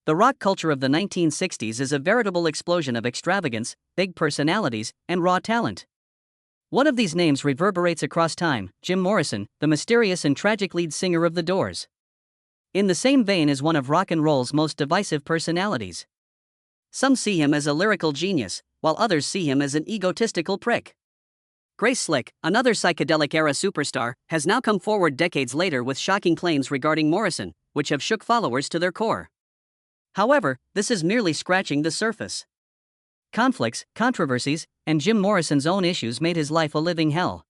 The rock culture of the 1960s is a veritable explosion of extravagance, big personalities, and raw talent. One of these names reverberates across time: Jim Morrison, the mysterious and tragic lead singer of The Doors. In the same vein is one of rock and roll's most divisive personalities. Some see him as a lyrical genius, while others see him as an egotistical prick. Grace Slick, another psychedelic-era superstar, has now come forward decades later with shocking claims regarding Morrison, which have shook followers to their core. However, this is merely scratching the surface. Conflicts, controversies, and Jim Morrison's own issues made his life a living hell.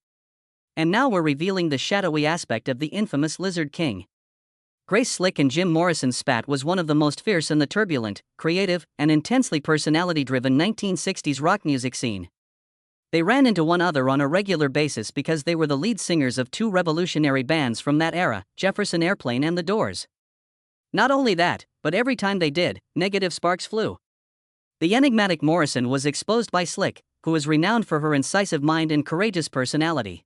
And now we're revealing the shadowy aspect of the infamous Lizard King. Grace Slick and Jim Morrison's spat was one of the most fierce in the turbulent, creative, and intensely personality-driven 1960s rock music scene. They ran into one another on a regular basis because they were the lead singers of two revolutionary bands from that era, Jefferson Airplane and The Doors. Not only that, but every time they did, negative sparks flew. The enigmatic Morrison was exposed by Slick, who is renowned for her incisive mind and courageous personality.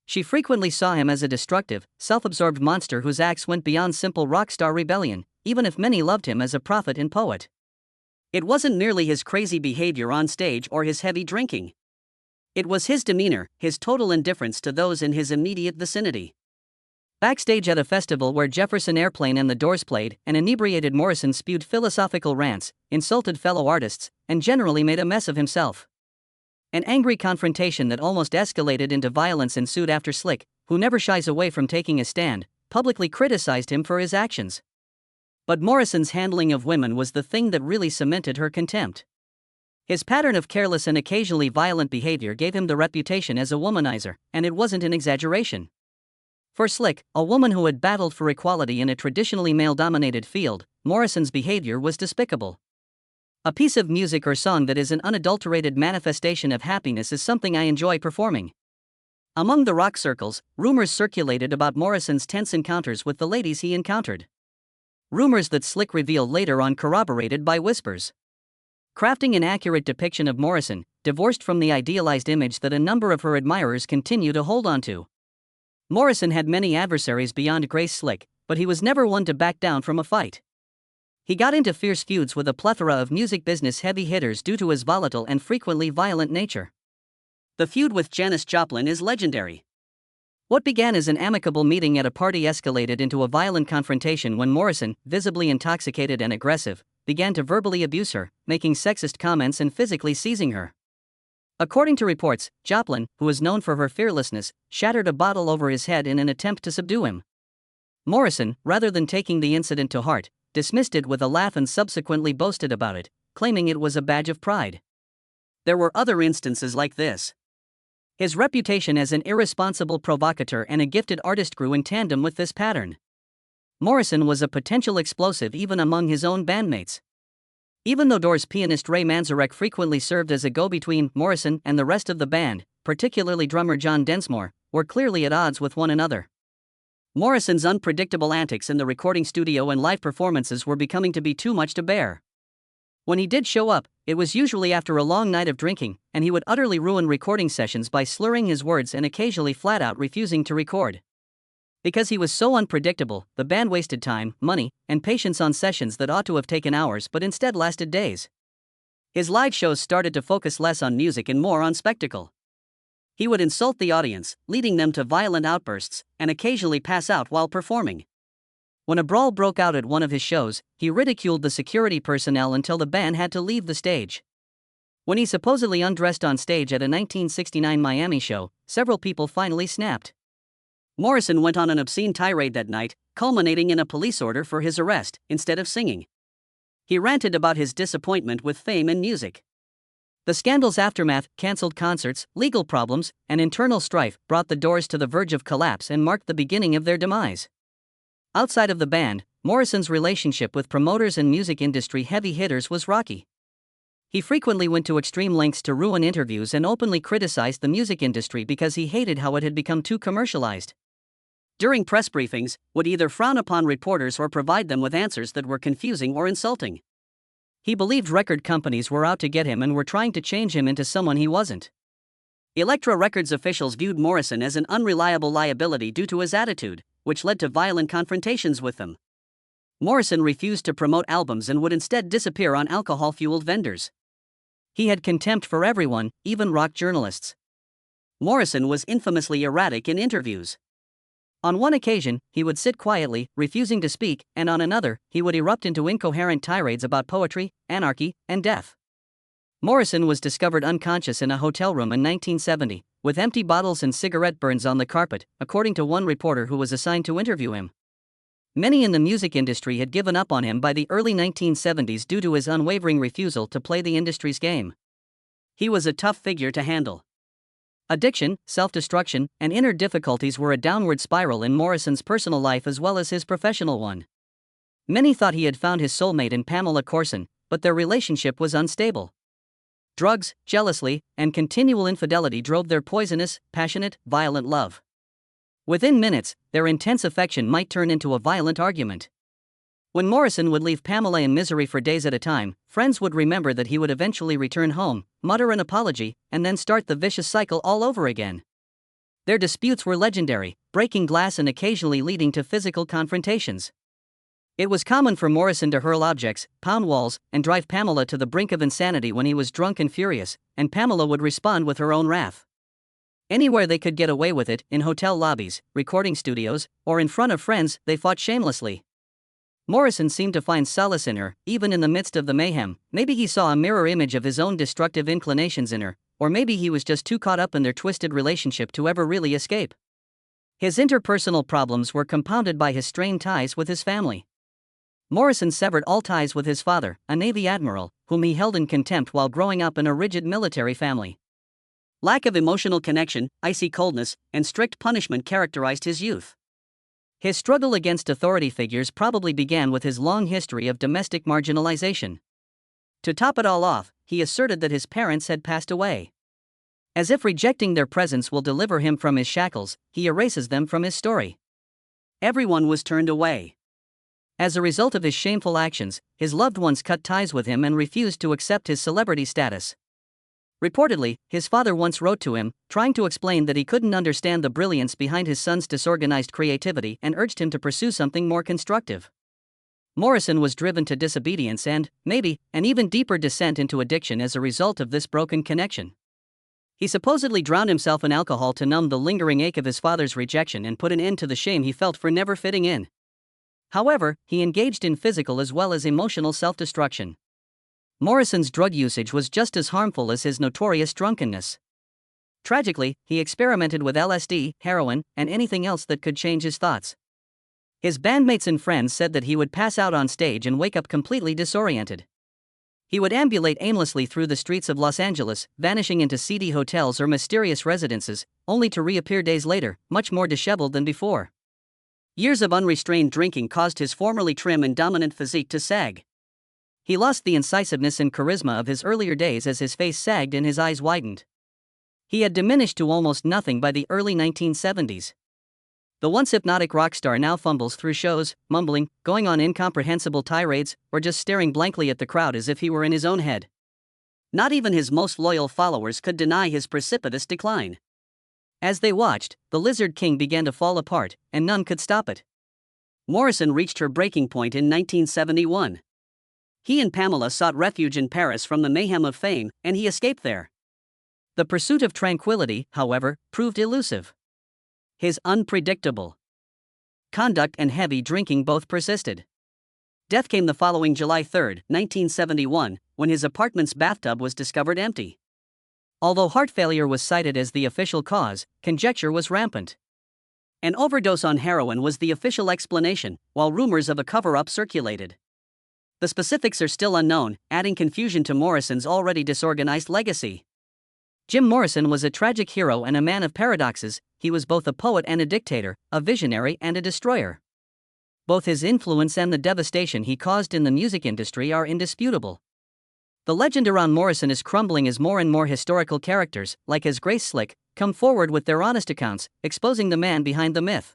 She frequently saw him as a destructive, self-absorbed monster whose acts went beyond simple rock star rebellion, even if many loved him as a prophet and poet. It wasn't merely his crazy behavior on stage or his heavy drinking. It was his demeanor, his total indifference to those in his immediate vicinity. Backstage at a festival where Jefferson Airplane and The Doors played, an inebriated Morrison spewed philosophical rants, insulted fellow artists, and generally made a mess of himself. An angry confrontation that almost escalated into violence ensued after Slick, who never shies away from taking a stand, publicly criticized him for his actions. But Morrison's handling of women was the thing that really cemented her contempt. His pattern of careless and occasionally violent behavior gave him the reputation as a womanizer, and it wasn't an exaggeration. For Slick, a woman who had battled for equality in a traditionally male-dominated field, Morrison's behavior was despicable. A piece of music or song that is an unadulterated manifestation of happiness is something I enjoy performing. Among the rock circles, rumors circulated about Morrison's tense encounters with the ladies he encountered. Rumors that Slick revealed later on corroborated by whispers. Crafting an accurate depiction of Morrison, divorced from the idealized image that a number of her admirers continue to hold on to. Morrison had many adversaries beyond Grace Slick, but he was never one to back down from a fight. He got into fierce feuds with a plethora of music business heavy hitters due to his volatile and frequently violent nature. The feud with Janis Joplin is legendary. What began as an amicable meeting at a party escalated into a violent confrontation when Morrison, visibly intoxicated and aggressive, began to verbally abuse her, making sexist comments and physically seizing her. According to reports, Joplin, who was known for her fearlessness, shattered a bottle over his head in an attempt to subdue him. Morrison, rather than taking the incident to heart, dismissed it with a laugh and subsequently boasted about it, claiming it was a badge of pride. There were other instances like this. His reputation as an irresponsible provocateur and a gifted artist grew in tandem with this pattern. Morrison was a potential explosive even among his own bandmates. Even though Doors pianist Ray Manzarek frequently served as a go-between, Morrison and the rest of the band, particularly drummer John Densmore, were clearly at odds with one another. Morrison's unpredictable antics in the recording studio and live performances were becoming to be too much to bear. When he did show up, it was usually after a long night of drinking, and he would utterly ruin recording sessions by slurring his words and occasionally flat-out refusing to record. Because he was so unpredictable, the band wasted time, money, and patience on sessions that ought to have taken hours but instead lasted days. His live shows started to focus less on music and more on spectacle. He would insult the audience, leading them to violent outbursts, and occasionally pass out while performing. When a brawl broke out at one of his shows, he ridiculed the security personnel until the band had to leave the stage. When he supposedly undressed on stage at a 1969 Miami show, several people finally snapped. Morrison went on an obscene tirade that night, culminating in a police order for his arrest, instead of singing. He ranted about his disappointment with fame and music. The scandal's aftermath, cancelled concerts, legal problems, and internal strife brought the Doors to the verge of collapse and marked the beginning of their demise. Outside of the band, Morrison's relationship with promoters and music industry heavy hitters was rocky. He frequently went to extreme lengths to ruin interviews and openly criticized the music industry because he hated how it had become too commercialized. During press briefings, would either frown upon reporters or provide them with answers that were confusing or insulting. He believed record companies were out to get him and were trying to change him into someone he wasn't. Elektra Records officials viewed Morrison as an unreliable liability due to his attitude, which led to violent confrontations with them. Morrison refused to promote albums and would instead disappear on alcohol-fueled vendors. He had contempt for everyone, even rock journalists. Morrison was infamously erratic in interviews. On one occasion, he would sit quietly, refusing to speak, and on another, he would erupt into incoherent tirades about poetry, anarchy, and death. Morrison was discovered unconscious in a hotel room in 1970, with empty bottles and cigarette burns on the carpet, according to one reporter who was assigned to interview him. Many in the music industry had given up on him by the early 1970s due to his unwavering refusal to play the industry's game. He was a tough figure to handle. Addiction, self-destruction, and inner difficulties were a downward spiral in Morrison's personal life as well as his professional one. Many thought he had found his soulmate in Pamela Corson, but their relationship was unstable. Drugs, jealousy, and continual infidelity drove their poisonous, passionate, violent love. Within minutes, their intense affection might turn into a violent argument. When Morrison would leave Pamela in misery for days at a time, friends would remember that he would eventually return home, mutter an apology, and then start the vicious cycle all over again. Their disputes were legendary, breaking glass and occasionally leading to physical confrontations. It was common for Morrison to hurl objects, pound walls, and drive Pamela to the brink of insanity when he was drunk and furious, and Pamela would respond with her own wrath. Anywhere they could get away with it, in hotel lobbies, recording studios, or in front of friends, they fought shamelessly. Morrison seemed to find solace in her, even in the midst of the mayhem. Maybe he saw a mirror image of his own destructive inclinations in her, or maybe he was just too caught up in their twisted relationship to ever really escape. His interpersonal problems were compounded by his strained ties with his family. Morrison severed all ties with his father, a Navy admiral, whom he held in contempt while growing up in a rigid military family. Lack of emotional connection, icy coldness, and strict punishment characterized his youth. His struggle against authority figures probably began with his long history of domestic marginalization. To top it all off, he asserted that his parents had passed away. As if rejecting their presence will deliver him from his shackles, he erases them from his story. Everyone was turned away. As a result of his shameful actions, his loved ones cut ties with him and refused to accept his celebrity status. Reportedly, his father once wrote to him, trying to explain that he couldn't understand the brilliance behind his son's disorganized creativity and urged him to pursue something more constructive. Morrison was driven to disobedience and, maybe, an even deeper descent into addiction as a result of this broken connection. He supposedly drowned himself in alcohol to numb the lingering ache of his father's rejection and put an end to the shame he felt for never fitting in. However, he engaged in physical as well as emotional self-destruction. Morrison's drug usage was just as harmful as his notorious drunkenness. Tragically, he experimented with LSD, heroin, and anything else that could change his thoughts. His bandmates and friends said that he would pass out on stage and wake up completely disoriented. He would ambulate aimlessly through the streets of Los Angeles, vanishing into seedy hotels or mysterious residences, only to reappear days later, much more disheveled than before. Years of unrestrained drinking caused his formerly trim and dominant physique to sag. He lost the incisiveness and charisma of his earlier days as his face sagged and his eyes widened. He had diminished to almost nothing by the early 1970s. The once hypnotic rock star now fumbles through shows, mumbling, going on incomprehensible tirades, or just staring blankly at the crowd as if he were in his own head. Not even his most loyal followers could deny his precipitous decline. As they watched, the Lizard King began to fall apart, and none could stop it. Morrison reached her breaking point in 1971. He and Pamela sought refuge in Paris from the mayhem of fame, and he escaped there. The pursuit of tranquility, however, proved elusive. His unpredictable conduct and heavy drinking both persisted. Death came the following July 3, 1971, when his apartment's bathtub was discovered empty. Although heart failure was cited as the official cause, conjecture was rampant. An overdose on heroin was the official explanation, while rumors of a cover-up circulated. The specifics are still unknown, adding confusion to Morrison's already disorganized legacy. Jim Morrison was a tragic hero and a man of paradoxes. He was both a poet and a dictator, a visionary and a destroyer. Both his influence and the devastation he caused in the music industry are indisputable. The legend around Morrison is crumbling as more and more historical characters, like his Grace Slick, come forward with their honest accounts, exposing the man behind the myth.